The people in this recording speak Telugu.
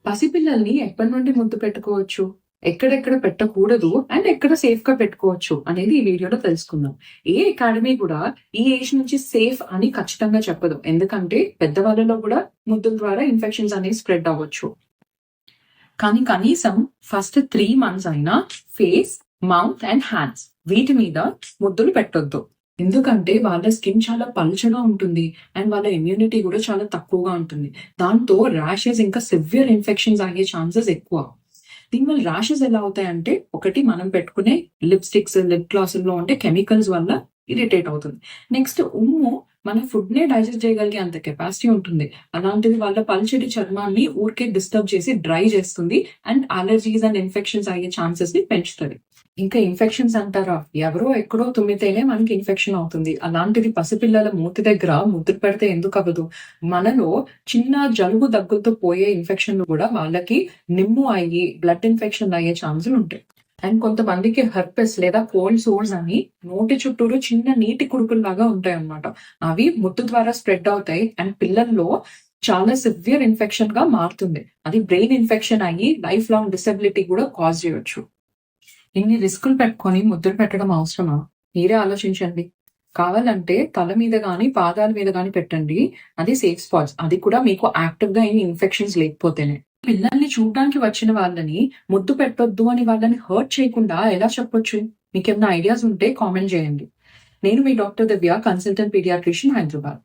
పసిపిల్లల్ని ఎప్పటి నుండి ముద్దు పెట్టుకోవచ్చు? ఎక్కడెక్కడ పెట్టకూడదు అండ్ ఎక్కడ సేఫ్‌గా పెట్టుకోవచ్చు అనేది ఈ వీడియోలో తెలుసుకుందాం. ఏ అకాడమీ కూడా ఈ ఏజ్ నుంచి సేఫ్ అని ఖచ్చితంగా చెప్పదు. ఎందుకంటే పెద్దవాళ్ళలో కూడా ముద్దుల ద్వారా ఇన్ఫెక్షన్స్ అనేవి స్ప్రెడ్ అవ్వచ్చు. కానీ కనీసం ఫస్ట్ 3 మంత్స్ అయినా ఫేస్, మౌత్ అండ్ హ్యాండ్స్ వీటి మీద ముద్దులు పెట్టొద్దు. ఎందుకంటే వాళ్ళ స్కిన్ చాలా పల్చగా ఉంటుంది అండ్ వాళ్ళ ఇమ్యూనిటీ కూడా చాలా తక్కువగా ఉంటుంది. దాంతో ర్యాషెస్ ఇంకా సివియర్ ఇన్ఫెక్షన్స్ అయ్యే ఛాన్సెస్ ఎక్కువ. దీనివల్ల ర్యాషెస్ ఎలా అవుతాయంటే, ఒకటి మనం పెట్టుకునే లిప్‌స్టిక్స్, లిప్ గ్లాసుల్లో ఉండే కెమికల్స్ వల్ల ఇరిటేట్ అవుతుంది. నెక్స్ట్ ఉమ్ము మన ఫుడ్‌నే డైజెస్ట్ చేయగలిగే అంత కెపాసిటీ ఉంటుంది. అలాంటిది వాళ్ళ పల్చటి చర్మాన్ని ఊరికే డిస్టర్బ్ చేసి డ్రై చేస్తుంది అండ్ అలర్జీస్ అండ్ ఇన్ఫెక్షన్స్ అయ్యే ఛాన్సెస్‌ని పెంచుతది. ఇంకా ఇన్ఫెక్షన్స్ అంటారా? ఎవరో ఎక్కడో తుమ్మితేనే మనకి ఇన్ఫెక్షన్ అవుతుంది. అలాంటిది పసిపిల్లల మూతి దగ్గర ముద్దు పెడితే ఎందుకవ్వదు? మనలో చిన్న జలుబు, దగ్గులతో పోయే ఇన్ఫెక్షన్‌లు కూడా వాళ్ళకి నిమ్ము అయ్యి, బ్లడ్ ఇన్ఫెక్షన్‌లు అయ్యే ఛాన్సులుంటాయి. అండ్ కొంతమందికి హెర్పెస్ లేదా కోల్డ్ సోర్స్ అని నోటి చుట్టూరు చిన్న నీటి కురుపుల్లాగా ఉంటాయన్నమాట. అవి ముద్దు ద్వారా స్ప్రెడ్ అవుతాయి అండ్ పిల్లల్లో చాలా సివియర్ ఇన్ఫెక్షన్ గా మారుతుంది. అది బ్రెయిన్ ఇన్ఫెక్షన్ అయ్యి లైఫ్ లాంగ్ డిసెబిలిటీ కూడా కాజ్ చేయొచ్చు. ఇన్ని రిస్కులు పెట్టుకొని ముద్దులు పెట్టడం అవసరమా? మీరే ఆలోచించండి. కావాలంటే తల మీద గాని, పాదాల మీద గాని పెట్టండి. అది సేఫ్ స్పాట్స్. అది కూడా మీకు యాక్టివ్ గా ఏమి ఇన్ఫెక్షన్స్ లేకపోతేనే. పిల్లల్ని చూడడానికి వచ్చిన వాళ్ళని ముద్దు పెట్టొద్దు అని వాళ్ళని హర్ట్ చేయకుండా ఎలా చెప్పొచ్చు? మీకేమైనా ఐడియాస్ ఉంటే కామెంట్ చేయండి. నేను మీ డాక్టర్ దివ్య, కన్సల్టెంట్ పీడియాట్రిషియన్, హైదరాబాద్.